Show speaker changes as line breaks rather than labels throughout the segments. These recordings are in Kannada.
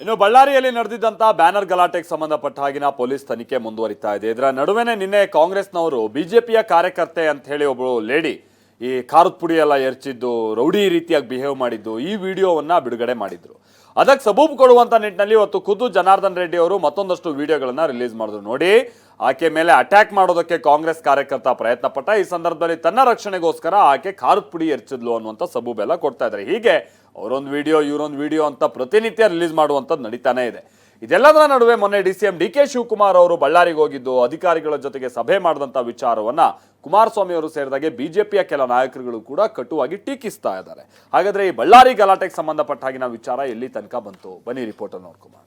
ಇನ್ನು ಬಳ್ಳಾರಿಯಲ್ಲಿ ನಡೆದಿದ್ದಂತ ಬ್ಯಾನರ್ ಗಲಾಟೆಗೆ ಸಂಬಂಧಪಟ್ಟ ಹಾಗಿನ ಪೊಲೀಸ್ ತನಿಖೆ ಮುಂದುವರಿತಾ ಇದೆ. ಇದರ ನಡುವೆನೆ ನಿನ್ನೆ ಕಾಂಗ್ರೆಸ್ನವರು ಬಿಜೆಪಿಯ ಕಾರ್ಯಕರ್ತೆ ಅಂತ ಹೇಳಿ ಒಬ್ಬಳು ಲೇಡಿ ಈ ಖಾರದ ಪುಡಿ ಎಲ್ಲ ಎರಚಿದ್ದು, ರೌಡಿ ರೀತಿಯಾಗಿ ಬಿಹೇವ್ ಮಾಡಿದ್ದು, ಈ ವಿಡಿಯೋವನ್ನ ಬಿಡುಗಡೆ ಮಾಡಿದ್ರು. ಅದಕ್ಕೆ ಸಬೂಬ್ ಕೊಡುವಂತ ನಿಟ್ಟಿನಲ್ಲಿ ಇವತ್ತು ಖುದ್ದು ಜನಾರ್ದನ್ ರೆಡ್ಡಿ ಅವರು ಮತ್ತೊಂದಷ್ಟು ವಿಡಿಯೋಗಳನ್ನ ರಿಲೀಸ್ ಮಾಡಿದ್ರು. ನೋಡಿ, ಆಕೆ ಮೇಲೆ ಅಟ್ಯಾಕ್ ಮಾಡೋದಕ್ಕೆ ಕಾಂಗ್ರೆಸ್ ಕಾರ್ಯಕರ್ತ ಪ್ರಯತ್ನ ಪಟ್ಟ. ಈ ಸಂದರ್ಭದಲ್ಲಿ ತನ್ನ ರಕ್ಷಣೆಗೋಸ್ಕರ ಆಕೆ ಖಾರದ ಪುಡಿ ಎರಚಿದ್ಲು ಅನ್ನುವಂಥ ಸಬೂಬ್ ಎಲ್ಲ ಕೊಡ್ತಾ ಇದ್ದಾರೆ. ಹೀಗೆ ಅವರೊಂದು ವಿಡಿಯೋ ಇವರೊಂದು ವಿಡಿಯೋ ಅಂತ ಪ್ರತಿನಿತ್ಯ ರಿಲೀಸ್ ಮಾಡುವಂಥದ್ದು ನಡೀತಾನೆ ಇದೆ. ಇದೆಲ್ಲದರ ನಡುವೆ ಮೊನ್ನೆ ಡಿಸಿಎಂ ಡಿಕೆ ಶಿವಕುಮಾರ್ ಅವರು ಬಳ್ಳಾರಿಗೆ ಹೋಗಿದ್ದು, ಅಧಿಕಾರಿಗಳ ಜೊತೆಗೆ ಸಭೆ ಮಾಡಿದಂಥ ವಿಚಾರವನ್ನ ಕುಮಾರಸ್ವಾಮಿ ಅವರು ಸೇರಿದಾಗೆ ಬಿಜೆಪಿಯ ಕೆಲ ನಾಯಕರುಗಳು ಕೂಡ ಕಟುವಾಗಿ ಟೀಕಿಸ್ತಾ ಇದ್ದಾರೆ. ಹಾಗಾದ್ರೆ ಈ ಬಳ್ಳಾರಿ ಗಲಾಟೆಗೆ ಸಂಬಂಧಪಟ್ಟ ಹಾಗಿನ ವಿಚಾರ ಎಲ್ಲಿ ತನಕ ಬಂತು, ಬನ್ನಿ ರಿಪೋರ್ಟ್ ಅನ್ನು ನೋಡ್ಕೊಂಬೋಣ.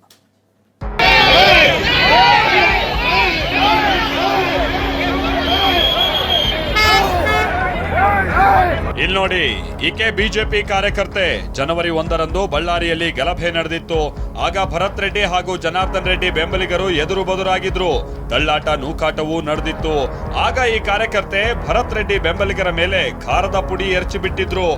ಇಲ್ಲಿ ನೋಡಿ, ಈಕೆ ಬಿಜೆಪಿ ಕಾರ್ಯಕರ್ತೆ. ಜನವರಿ 1ರಂದು ಬಳ್ಳಾರಿಯಲ್ಲಿ ಗಲಭೆ ನಡೆದಿತ್ತು. ಆಗ ಭರತ್ ರೆಡ್ಡಿ ಹಾಗೂ ಜನಾರ್ದನ್ ರೆಡ್ಡಿ ಬೆಂಬಲಿಗರು ಎದುರು ಬದುರಾಗಿದ್ರು. ತಳ್ಳಾಟ ನೂಕಾಟವೂ ನಡೆದಿತ್ತು. ಆಗ ಈ ಕಾರ್ಯಕರ್ತೆ ಭರತ್ ರೆಡ್ಡಿ ಬೆಂಬಲಿಗರ ಮೇಲೆ ಖಾರದ ಪುಡಿ ಎರಚಿ ಬಿಟ್ಟಿದ್ರು.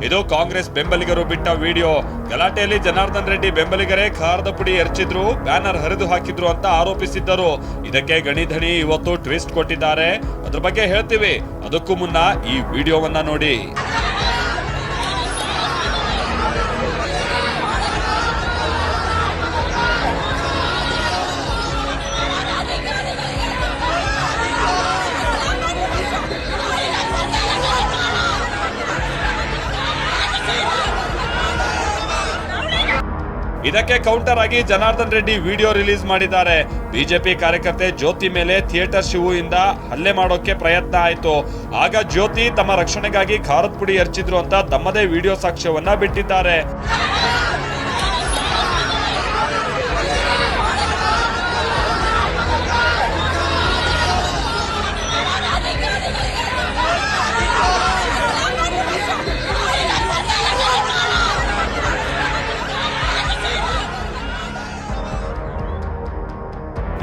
ಇದು ಕಾಂಗ್ರೆಸ್ ಬೆಂಬಲಿಗರು ಬಿಟ್ಟ ವಿಡಿಯೋ. ಗಲಾಟೆಯಲ್ಲಿ ಜನಾರ್ದನ್ ರೆಡ್ಡಿ ಬೆಂಬಲಿಗರೇ ಖಾರದ ಪುಡಿ ಎರಚಿದ್ರು, ಬ್ಯಾನರ್ ಹರಿದು ಹಾಕಿದ್ರು ಅಂತ ಆರೋಪಿಸಿದ್ದರು. ಇದಕ್ಕೆ ಗಣಿಧಣಿ ಇವತ್ತು ಟ್ವಿಸ್ಟ್ ಕೊಟ್ಟಿದ್ದಾರೆ. ಅದ್ರ ಬಗ್ಗೆ ಹೇಳ್ತೀವಿ. ಅದಕ್ಕೂ ಮುನ್ನ ಈ ವಿಡಿಯೋವನ್ನ ನೋಡಿ. ಇದಕ್ಕೆ ಕೌಂಟರ್ ಆಗಿ ಜನಾರ್ದನ್ ರೆಡ್ಡಿ ವಿಡಿಯೋ ರಿಲೀಸ್ ಮಾಡಿದ್ದಾರೆ. ಬಿಜೆಪಿ ಕಾರ್ಯಕರ್ತೆ ಜ್ಯೋತಿ ಮೇಲೆ ಥಿಯೇಟರ್ ಶಿವು ಇಂದ ಹಲ್ಲೆ ಮಾಡೋಕೆ ಪ್ರಯತ್ನ ಆಯ್ತು. ಆಗ ಜ್ಯೋತಿ ತಮ್ಮ ರಕ್ಷಣೆಗಾಗಿ ಖಾರದ ಪುಡಿ ಎರಚಿದ್ರು ಅಂತ ತಮ್ಮದೇ ವಿಡಿಯೋ ಸಾಕ್ಷ್ಯವನ್ನ ಬಿಟ್ಟಿದ್ದಾರೆ.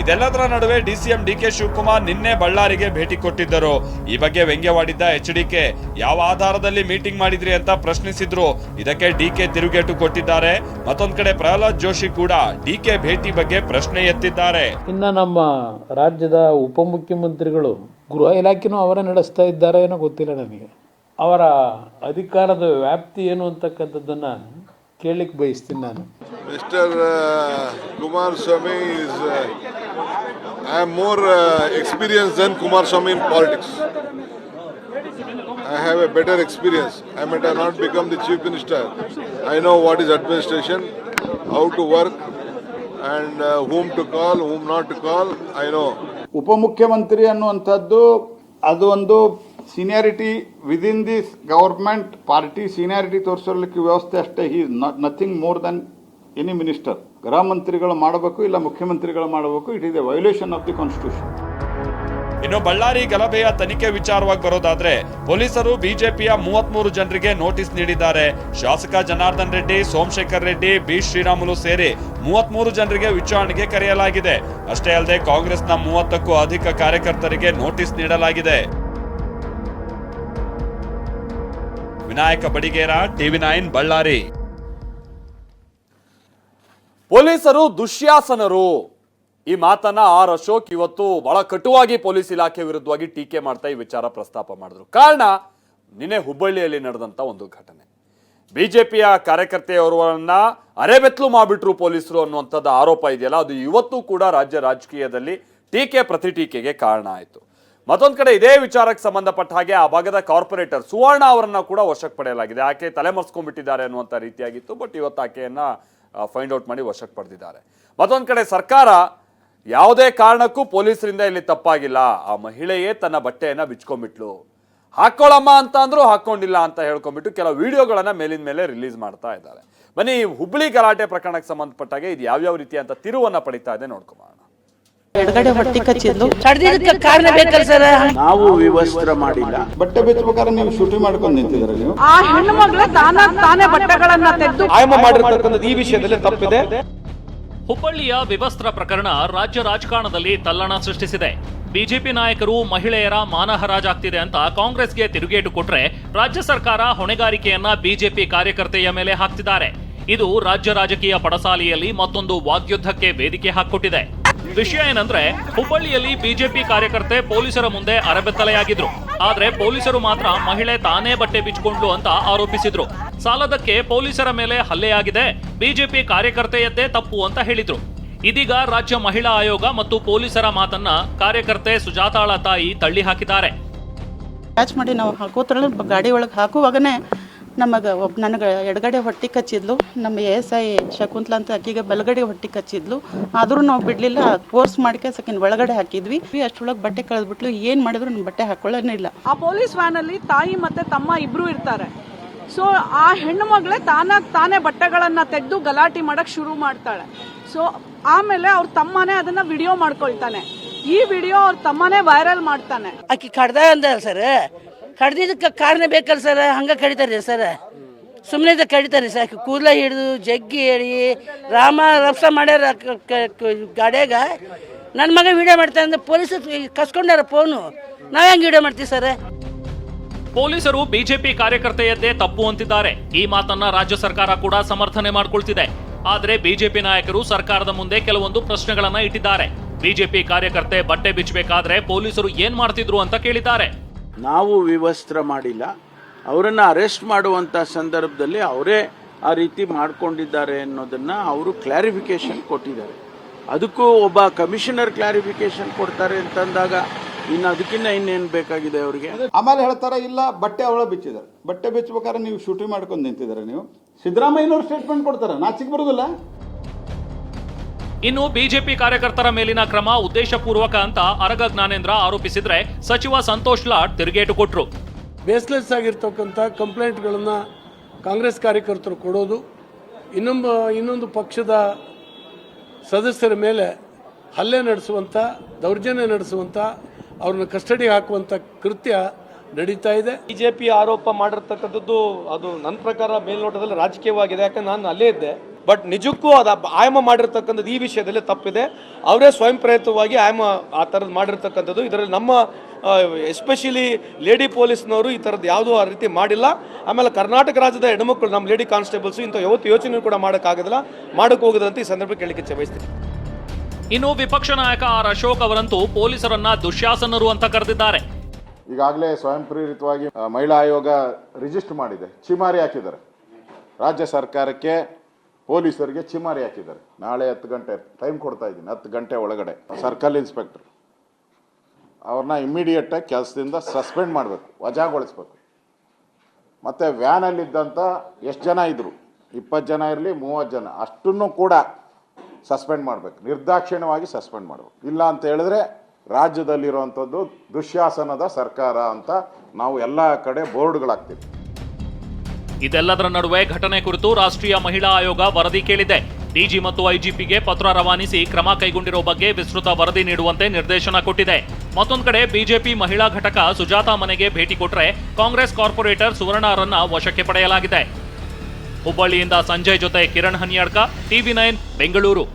ಇದೆಲ್ಲದರ ನಡುವೆ ಡಿಸಿಎಂ ಡಿಕೆ ಶಿವಕುಮಾರ್ ನಿನ್ನೆ ಬಳ್ಳಾರಿಗೆ ಭೇಟಿ ಕೊಟ್ಟಿದ್ದರು. ಈ ಬಗ್ಗೆ ವ್ಯಂಗ್ಯವಾಡಿದ್ದ ಎಚ್ಡಿಕೆ ಯಾವ ಆಧಾರದಲ್ಲಿ ಮೀಟಿಂಗ್ ಮಾಡಿದ್ರಿ ಅಂತ ಪ್ರಶ್ನಿಸಿದ್ರು. ಇದಕ್ಕೆ ಡಿಕೆ ತಿರುಗೇಟು ಕೊಟ್ಟಿದ್ದಾರೆ. ಮತ್ತೊಂದ್ ಕಡೆ ಪ್ರಹ್ಲಾದ್ ಜೋಶಿ ಕೂಡ ಡಿಕೆ ಭೇಟಿ ಬಗ್ಗೆ ಪ್ರಶ್ನೆ ಎತ್ತಿದ್ದಾರೆ.
ಇನ್ನು ನಮ್ಮ ರಾಜ್ಯದ ಉಪಮುಖ್ಯಮಂತ್ರಿಗಳು ಗೃಹ ಇಲಾಖೆನೂ ಅವರೇ ನಡೆಸ್ತಾ ಇದ್ದಾರೆ ಏನೋ ಗೊತ್ತಿಲ್ಲ ನನಗೆ. ಅವರ ಅಧಿಕಾರದ ವ್ಯಾಪ್ತಿ ಏನು ಅಂತಕ್ಕಂಥದ್ದನ್ನು ಕೇಳಲಿಕ್ಕೆ ಬಯಸ್ತೀನಿ ನಾನು.
Mister Kumaraswamy is I am more experienced than Kumaraswamy in politics. I have a better experience. I might have not become the chief minister. I know what is administration, how to work, and whom to call, whom not to call. I know.
ಉಪಮುಖ್ಯಮಂತ್ರಿ ಅನ್ನುವಂಥದ್ದು ಅದು ಒಂದು seniority within this government party seniority ತೋರಿಸಲಿಕ್ಕೆ ವ್ಯವಸ್ಥೆ ಅಷ್ಟೇ. He is nothing more than any minister. ಗೃಹ ಮಂತ್ರಿಗಳು ಮಾಡಬೇಕು, ಇಲ್ಲ ಮುಖ್ಯಮಂತ್ರಿಗಳು ಮಾಡಬೇಕು. It is a violation of the constitution.
ಇನ್ನು ಬಳ್ಳಾರಿ ಗಲಭೆಯ ತನಿಖೆ ವಿಚಾರವಾಗಿ ಬರೋದಾದ್ರೆ, ಪೊಲೀಸರು ಬಿಜೆಪಿಯ 33 ಜನರಿಗೆ ನೋಟಿಸ್ ನೀಡಿದ್ದಾರೆ. ಶಾಸಕ ಜನಾರ್ದನ್ ರೆಡ್ಡಿ, ಸೋಮಶೇಖರ್ ರೆಡ್ಡಿ, ಬಿ ಶ್ರೀರಾಮುಲು ಸೇರಿ 33 ಜನರಿಗೆ ವಿಚಾರಣೆಗೆ ಕರೆಯಲಾಗಿದೆ. ಅಷ್ಟೇ ಅಲ್ಲದೆ ಕಾಂಗ್ರೆಸ್ನ 30ಕ್ಕೂ ಅಧಿಕ ಕಾರ್ಯಕರ್ತರಿಗೆ ನೋಟಿಸ್ ನೀಡಲಾಗಿದೆ. ವಿನಾಯಕ ಬಡಿಗೇರ, ಟಿವಿ9 ಬಳ್ಳಾರಿ. ಪೊಲೀಸರು ದುಶ್ಯಾಸನರು, ಈ ಮಾತನ್ನ ಆರ್ ಅಶೋಕ್ ಇವತ್ತು ಬಹಳ ಕಟುವಾಗಿ ಪೊಲೀಸ್ ಇಲಾಖೆ ವಿರುದ್ಧವಾಗಿ ಟೀಕೆ ಮಾಡ್ತಾ ಈ ವಿಚಾರ ಪ್ರಸ್ತಾಪ ಮಾಡಿದ್ರು. ಕಾರಣ ನಿನ್ನೆ ಹುಬ್ಬಳ್ಳಿಯಲ್ಲಿ ನಡೆದಂತ ಒಂದು ಘಟನೆ. ಬಿಜೆಪಿಯ ಕಾರ್ಯಕರ್ತೆಯವರನ್ನ ಅರೆಬೆತ್ತಲು ಮಾಡಿಬಿಟ್ರು ಪೊಲೀಸರು ಅನ್ನುವಂಥದ್ದು ಆರೋಪ ಇದೆಯಲ್ಲ, ಅದು ಇವತ್ತು ಕೂಡ ರಾಜ್ಯ ರಾಜಕೀಯದಲ್ಲಿ ಟೀಕೆ ಪ್ರತಿಟೀಕೆಗೆ ಕಾರಣ ಆಯಿತು. ಮತ್ತೊಂದು ಕಡೆ ಇದೇ ವಿಚಾರಕ್ಕೆ ಸಂಬಂಧಪಟ್ಟ ಹಾಗೆ ಆ ಭಾಗದ ಕಾರ್ಪೊರೇಟರ್ ಸುವರ್ಣ ಅವರನ್ನ ಕೂಡ ವಶಕ್ಕೆ ಪಡೆಯಲಾಗಿದೆ. ಆಕೆ ತಲೆಮರೆಸ್ಕೊಂಡ್ಬಿಟ್ಟಿದ್ದಾರೆ ಅನ್ನುವಂಥ ರೀತಿಯಾಗಿತ್ತು. ಬಟ್ ಇವತ್ತು ಆಕೆಯನ್ನ ಫೈಂಡ್ ಔಟ್ ಮಾಡಿ ವಶಕ್ಕೆ ಪಡೆದಿದ್ದಾರೆ. ಮತ್ತೊಂದು ಕಡೆ ಸರ್ಕಾರ ಯಾವುದೇ ಕಾರಣಕ್ಕೂ ಪೊಲೀಸರಿಂದ ಇಲ್ಲಿ ತಪ್ಪಾಗಿಲ್ಲ, ಆ ಮಹಿಳೆಯೇ ತನ್ನ ಬಟ್ಟೆಯನ್ನ ಬಿಚ್ಕೊಂಡ್ಬಿಟ್ಲು, ಹಾಕೊಳ್ಳಮ್ಮ ಅಂತ ಅಂದ್ರೂ ಹಾಕೊಂಡಿಲ್ಲ ಅಂತ ಹೇಳ್ಕೊಂಡ್ಬಿಟ್ಟು ಕೆಲವು ವಿಡಿಯೋಗಳನ್ನ ಮೇಲಿನ ಮೇಲೆ ರಿಲೀಸ್ ಮಾಡ್ತಾ ಇದ್ದಾರೆ. ಬನ್ನಿ, ಹುಬ್ಬಳ್ಳಿ ಗಲಾಟೆ ಪ್ರಕರಣಕ್ಕೆ ಸಂಬಂಧಪಟ್ಟಾಗೆ ಇದು ಯಾವ್ಯಾವ ರೀತಿ ಅಂತ ತಿರುವನ್ನ ಪಡಿತಾ ಇದೆ ನೋಡ್ಕೊಂಬೋಣ.
ಎಡಗಡೆ ಹೊಟ್ಟೆ ಕಚ್ಚಿದ್ಲು, ಕಡ್ದಿದ್ದಕ್ಕೆ ಕಾರಣ ಬೇಕಲ್ಲ ಸರ್.
ನಾವು ವಿವಸ್ತ್ರ ಮಾಡಿಲ್ಲ. ಬಟ್ಟೆ ಬೆಚ್ಚಬೇಕಾದ್ರೆ ನೀವು ಶೂಟಿಂಗ್ ಮಾಡ್ಕೊಂಡು ನಿಂತಿದ್ರೆ ನೀವು
ಆ ಹೆಣ್ಣು ಮಗಳ ತಾನೇ ಬಟ್ಟೆಗಳನ್ನ ತೆಗೆದು
ಆಯಮ ಮಾಡಿರ್ತಕ್ಕಂಥದ್ದು ಈ ವಿಷಯದಲ್ಲಿ ತಪ್ಪಿದೆ.
ಹುಬ್ಬಳ್ಳಿಯ ವಿವಸ್ತ್ರ ಪ್ರಕರಣ ರಾಜ್ಯ ರಾಜಕಾರಣದಲ್ಲಿ ತಲ್ಲಣ ಸೃಷ್ಟಿಸಿದೆ. ಬಿಜೆಪಿ ನಾಯಕರು ಮಹಿಳೆಯರ ಮಾನಹರಾಜಾಗ್ತಿದೆ ಅಂತ ಕಾಂಗ್ರೆಸ್ಗೆ ತಿರುಗೇಟು ಕೊಟ್ರೆ ರಾಜ್ಯ ಸರ್ಕಾರ ಹೊಣೆಗಾರಿಕೆಯನ್ನ ಬಿಜೆಪಿ ಕಾರ್ಯಕರ್ತೆಯ ಮೇಲೆ ಹಾಕ್ತಿದ್ದಾರೆ. ಇದು ರಾಜ್ಯ ರಾಜಕೀಯ ಪಡಸಾಲೆಯಲ್ಲಿ ಮತ್ತೊಂದು ವಾಗ್ಯುದ್ಧಕ್ಕೆ ವೇದಿಕೆ ಹಾಕಿಕೊಟ್ಟಿದೆ. ವಿಷಯ ಏನಂದ್ರೆ, ಹುಬ್ಬಳ್ಳಿಯಲ್ಲಿ ಬಿಜೆಪಿ ಕಾರ್ಯಕರ್ತೆ ಪೊಲೀಸರ ಮುಂದೆ ಅರಬೆತ್ತಲೆಯಾಗಿದ್ರು. ಆದ್ರೆ ಪೊಲೀಸರು ಮಾತ್ರ ಮಹಿಳೆ ತಾನೇ ಬಟ್ಟೆ ಬಿಚ್ಚಿಕೊಂಡ್ಲು ಅಂತ ಆರೋಪಿಸಿದ್ರು. ಸಾಲದಕ್ಕೆ ಪೊಲೀಸರ ಮೇಲೆ ಹಲ್ಲೆಯಾಗಿದೆ, ಬಿಜೆಪಿ ಕಾರ್ಯಕರ್ತೆಯದ್ದೇ ತಪ್ಪು ಅಂತ ಹೇಳಿದ್ರು. ಇದೀಗ ರಾಜ್ಯ ಮಹಿಳಾ ಆಯೋಗ ಮತ್ತು ಪೊಲೀಸರ ಮಾತನ್ನ ಕಾರ್ಯಕರ್ತೆ ಸುಜಾತಾಳ ತಾಯಿ ತಳ್ಳಿ ಹಾಕಿದ್ದಾರೆ.
ಕ್ಯಾಚ್ ಮಾಡಿ ನಾವು ಹಾಕೋದ್ರಲ್ಲಿ ಗಾಡಿ ಒಳಗೆ ಹಾಕುವಾಗನೇ ನನಗೆ ಎಡಗಡೆ ಹೊಟ್ಟೆ ಕಚ್ಚಿದ್ಲು. ನಮ್ಮ ASI ಶಕುಂತ್ಲಾ ಅಂತ ಅಕ್ಕಿಗೆ ಬಲಗಡೆ ಹೊಟ್ಟೆ ಕಚ್ಚಿದ್ಲು. ಆದರೂ ನಾವು ಬಿಡಲಿಲ್ಲ, ಫೋರ್ಸ್ ಮಾಡಿಕೆ ಸಕಿನ್ ಒಳಗಡೆ ಹಾಕಿದ್ವಿ. ಅಷ್ಟೊಳಗೆ ಬಟ್ಟೆ ಕಳೆದ್ಬಿಟ್ಲು. ಏನು ಮಾಡಿದ್ರು ನಮ್ಮ ಬಟ್ಟೆ ಹಾಕೊಳ್ಳೋನೇ ಇಲ್ಲ.
ಆ ಪೊಲೀಸ್ ವ್ಯಾನಲ್ಲಿ ತಾಯಿ ಮತ್ತೆ ತಮ್ಮ ಇಬ್ರು ಇರ್ತಾರೆ. ಸೊ ಆ ಹೆಣ್ಣು ಮಗಳೇ ತಾನೇ ಬಟ್ಟೆಗಳನ್ನ ತೆಗೆದು ಗಲಾಟೆ ಮಾಡಕ್ ಶುರು ಮಾಡ್ತಾಳೆ. ಸೊ ಆಮೇಲೆ ಅವ್ರ ತಮ್ಮನೇ ಅದನ್ನ ವಿಡಿಯೋ ಮಾಡ್ಕೊಳ್ತಾನೆ. ಈ ವಿಡಿಯೋ ಅವ್ರ ತಮ್ಮನೇ ವೈರಲ್ ಮಾಡ್ತಾನೆ.
ಆಕಿ ಕಡ್ದ ಅಂದ ಸರ್, ಕಡ್ದಿದ್ದಕ್ಕೆ ಕಾರಣ ಬೇಕಲ್ಲ ಸರ್, ಹಂಗೆ ಕಡಿತಾರೆ ಸರ್, ಸುಮ್ಮನೆ ಕಡಿತಾರೆ ಸರ್. ಕೂದಲ ಹಿಡಿದು ಜಗ್ಗಿ ಹೇಳಿ ರಪ್ಸ ಮಾಡ್ಯಾರ ಗಾಡ್ಯಾಗ. ನನ್ನ ಮಗ ವಿಡಿಯೋ ಮಾಡ್ತಾನೆ ಅಂದ್ರೆ ಪೊಲೀಸರು ಕಸ್ಕೊಂಡಾರ ಫೋನು. ನಾವು ಹೆಂಗೆ ವಿಡಿಯೋ ಮಾಡ್ತೀವಿ ಸರ್?
ಪೊಲೀಸರು ಬಿಜೆಪಿ ಕಾರ್ಯಕರ್ತೆಯದ್ದೇ ತಪ್ಪು ಅಂತಿದ್ದಾರೆ. ಈ ಮಾತನ್ನ ರಾಜ್ಯ ಸರ್ಕಾರ ಕೂಡ ಸಮರ್ಥನೆ ಮಾಡ್ಕೊಳ್ತಿದೆ. ಆದ್ರೆ ಬಿಜೆಪಿ ನಾಯಕರು ಸರ್ಕಾರದ ಮುಂದೆ ಕೆಲವೊಂದು ಪ್ರಶ್ನೆಗಳನ್ನ ಇಟ್ಟಿದ್ದಾರೆ. ಬಿಜೆಪಿ ಕಾರ್ಯಕರ್ತೆ ಬಟ್ಟೆ ಬಿಚ್ಚಬೇಕಾದ್ರೆ ಪೊಲೀಸರು ಏನ್ ಮಾಡ್ತಿದ್ರು ಅಂತ ಕೇಳಿದ್ದಾರೆ.
ನಾವು ವಿವಸ್ತ್ರ ಮಾಡಿಲ್ಲ, ಅವರನ್ನು ಅರೆಸ್ಟ್ ಮಾಡುವಂಥ ಸಂದರ್ಭದಲ್ಲಿ ಅವರೇ ಆ ರೀತಿ ಮಾಡಿಕೊಂಡಿದ್ದಾರೆ ಅನ್ನೋದನ್ನು ಅವರು ಕ್ಲಾರಿಫಿಕೇಶನ್ ಕೊಟ್ಟಿದ್ದಾರೆ. ಅದಕ್ಕೂ ಒಬ್ಬ ಕಮಿಷನರ್ ಕ್ಲಾರಿಫಿಕೇಶನ್ ಕೊಡ್ತಾರೆ ಅಂತಂದಾಗ ಇನ್ನು ಅದಕ್ಕಿಂತ ಇನ್ನೇನು ಬೇಕಾಗಿದೆ ಅವರಿಗೆ?
ಆಮೇಲೆ ಹೇಳ್ತಾರೆ ಇಲ್ಲ ಬಟ್ಟೆ ಅವಳ ಬಿಚ್ಚಿದ್ದಾರೆ. ಬಟ್ಟೆ ಬಿಚ್ಚಬೇಕಾದ್ರೆ ನೀವು ಶೂಟಿಂಗ್ ಮಾಡ್ಕೊಂಡು ನಿಂತಿದ್ದಾರೆ. ನೀವು ಸಿದ್ದರಾಮಯ್ಯನವರು ಸ್ಟೇಟ್ಮೆಂಟ್ ಕೊಡ್ತಾರೆ, ನಾಚಿಕೆ ಬರುವುದಿಲ್ಲ.
ಇನ್ನು ಬಿಜೆಪಿ ಕಾರ್ಯಕರ್ತರ ಮೇಲಿನ ಕ್ರಮ ಉದ್ದೇಶಪೂರ್ವಕ ಅಂತ ಅರಗ ಜ್ಞಾನೇಂದ್ರ ಆರೋಪಿಸಿದ್ರೆ ಸಚಿವ ಸಂತೋಷ್ ಲಾಡ್ ತಿರುಗೇಟು ಕೊಟ್ರು.
ಬೇಸ್ಲೆಸ್ ಆಗಿರ್ತಕ್ಕಂಥ ಕಂಪ್ಲೇಂಟ್ಗಳನ್ನು ಕಾಂಗ್ರೆಸ್ ಕಾರ್ಯಕರ್ತರು ಕೊಡೋದು, ಇನ್ನೊಂದು ಪಕ್ಷದ ಸದಸ್ಯರ ಮೇಲೆ ಹಲ್ಲೆ ನಡೆಸುವಂಥ, ದೌರ್ಜನ್ಯ ನಡೆಸುವಂಥ, ಅವ್ರನ್ನ ಕಸ್ಟಡಿಗೆ ಹಾಕುವಂಥ ಕೃತ್ಯ ನಡೀತಾ ಇದೆ.
ಬಿಜೆಪಿ ಆರೋಪ ಮಾಡಿರ್ತಕ್ಕಂಥದ್ದು ಅದು ನನ್ನ ಪ್ರಕಾರ ಮೇಲ್ನೋಟದಲ್ಲಿ ರಾಜಕೀಯವಾಗಿದೆ. ಯಾಕಂದ್ರೆ ನಾನು ಅಲ್ಲೇ ಇದ್ದೆ. ಬಟ್ ನಿಜಕ್ಕೂ ಅದು ಆಯಮ ಮಾಡಿರ್ತಕ್ಕಂಥದ್ದು ಈ ವಿಷಯದಲ್ಲಿ ತಪ್ಪಿದೆ. ಅವರೇ ಸ್ವಯಂ ಪ್ರೇರಿತವಾಗಿ ಆಯಮ ಆ ಥರದ್ದು ಮಾಡಿರ್ತಕ್ಕಂಥದ್ದು. ಇದರಲ್ಲಿ ನಮ್ಮ ಎಸ್ಪೆಷಲಿ ಲೇಡಿ ಪೊಲೀಸ್ನವರು ಈ ಥರದ್ದು ಯಾವುದೂ ಆ ರೀತಿ ಮಾಡಿಲ್ಲ. ಆಮೇಲೆ ಕರ್ನಾಟಕ ರಾಜ್ಯದ ಹೆಣ್ಮಕ್ಳು ನಮ್ಮ ಲೇಡಿ ಕಾನ್ಸ್ಟೇಬಲ್ಸು ಇಂಥ ಯಾವತ್ತು ಯೋಚನೆ ಕೂಡ ಮಾಡೋಕ್ಕಾಗೋದಿಲ್ಲ, ಮಾಡೋಕೆ ಹೋಗೋದಂತ ಈ ಸಂದರ್ಭ ಕೇಳಲಿಕ್ಕೆ ಬಯಸ್ತೀನಿ.
ಇನ್ನು ವಿಪಕ್ಷ ನಾಯಕ ಆರ್ ಅಶೋಕ್ ಅವರಂತೂ ಪೊಲೀಸರನ್ನ ದುಶ್ಯಾಸನರು ಅಂತ ಕರೆದಿದ್ದಾರೆ.
ಈಗಾಗಲೇ ಸ್ವಯಂ ಪ್ರೇರಿತವಾಗಿ ಮಹಿಳಾ ಆಯೋಗ ರಿಜಿಸ್ಟರ್ ಮಾಡಿದೆ, ಚಿಮಾರಿ ಹಾಕಿದ್ದಾರೆ. ರಾಜ್ಯ ಸರ್ಕಾರಕ್ಕೆ ಪೊಲೀಸರಿಗೆ ಚಿಮಾರಿ ಹಾಕಿದ್ದಾರೆ. ನಾಳೆ 10 ಗಂಟೆ ಟೈಮ್ ಕೊಡ್ತಾ ಇದ್ದೀನಿ. 10 ಗಂಟೆ ಒಳಗಡೆ ಸರ್ಕಲ್ ಇನ್ಸ್ಪೆಕ್ಟರ್ ಅವ್ರನ್ನ ಇಮ್ಮಿಡಿಯೇಟಾಗಿ ಕೆಲಸದಿಂದ ಸಸ್ಪೆಂಡ್ ಮಾಡಬೇಕು, ವಜಾಗೊಳಿಸ್ಬೇಕು. ಮತ್ತು ವ್ಯಾನಲ್ಲಿದ್ದಂಥ ಎಷ್ಟು ಜನ ಇದ್ದರು, 20 ಜನ ಇರಲಿ 30 ಜನ, ಅಷ್ಟನ್ನು ಕೂಡ ಸಸ್ಪೆಂಡ್ ಮಾಡಬೇಕು, ನಿರ್ದಾಕ್ಷಿಣ್ಯವಾಗಿ ಸಸ್ಪೆಂಡ್ ಮಾಡಬೇಕು. ಇಲ್ಲ ಅಂತ ಹೇಳಿದ್ರೆ ರಾಜ್ಯದಲ್ಲಿರುವಂಥದ್ದು ದುಶ್ಯಾಸನದ ಸರ್ಕಾರ ಅಂತ ನಾವು ಎಲ್ಲ ಕಡೆ ಬೋರ್ಡ್ಗಳಾಗ್ತೀವಿ.
ಇದೆಲ್ಲದರ ನಡುವೆ ಘಟನೆ ಕುರಿತು ರಾಷ್ಟ್ರೀಯ ಮಹಿಳಾ ಆಯೋಗ ವರದಿ ಕೇಳಿದೆ. ಡಿಜಿ ಮತ್ತು ಐಜಿಪಿಗೆ ಪತ್ರ ರವಾನಿಸಿ ಕ್ರಮ ಕೈಗೊಂಡಿರೋ ಬಗ್ಗೆ ವಿಸ್ತೃತ ವರದಿ ನೀಡುವಂತೆ ನಿರ್ದೇಶನ ಕೊಟ್ಟಿದೆ. ಮತ್ತೊಂದು ಕಡೆ ಬಿಜೆಪಿ ಮಹಿಳಾ ಘಟಕ ಸುಜಾತಾ ಮನೆಗೆ ಭೇಟಿ ಕೊಟ್ಟರೆ ಕಾಂಗ್ರೆಸ್ ಕಾರ್ಪೊರೇಟರ್ ಸುವರ್ಣರನ್ನ ವಶಕ್ಕೆ ಪಡೆಯಲಾಗಿದೆ. ಹುಬ್ಬಳ್ಳಿಯಿಂದ ಸಂಜಯ್ ಜೊತೆ ಕಿರಣ್ ಹನಿಯಾಡ್ಕ, TV9 ಬೆಂಗಳೂರು.